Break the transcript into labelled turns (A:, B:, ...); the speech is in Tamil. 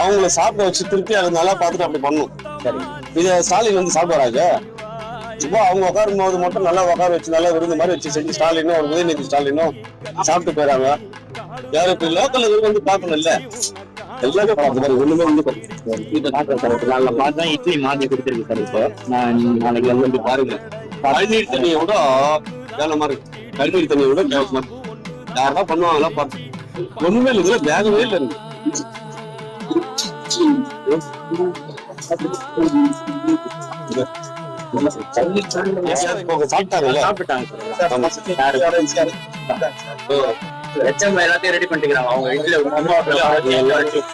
A: அவங்கள சாப்பிட வச்சு திருப்பி அதை நல்லா பார்த்துட்டு அப்படி பண்ணும்.
B: சரி.
A: இதை ஸ்டாலின் வந்து சாப்பிடுறாங்க. சும்மா அவங்க உட்காரும் போது மட்டும் நல்லா உட்கார வச்சு நல்லா விருந்து மாதிரி வச்சு செஞ்சு ஸ்டாலினும் ஒரு உதயநிதி ஸ்டாலினும் சாப்பிட்டு போயிறாங்க. யாரும் இப்ப லோக்கல் இது வந்து பார்க்கணும் இல்ல, எல்லாமே பார்த்து ஒண்ணுமே வந்து
B: பார்த்தா இட்லி மாத்தி கொடுத்துருக்கு சார். இப்போ நான் நாளைக்கு வந்து பாருங்க,
A: கழிநீர் தண்ணியை விட வேலை மாதிரி இருக்கு. கழிநீர் தண்ணியை விட கேவலமா இருக்கு. யாரெல்லாம் பண்ணுவாங்களா பார்த்து ஒண்ணுமே இல்லை. இதுல வேகவே இல்லை.
B: எல்லாத்தையும் ரெடி பண்ணிக்கிறாங்க அவங்க வீட்டுல.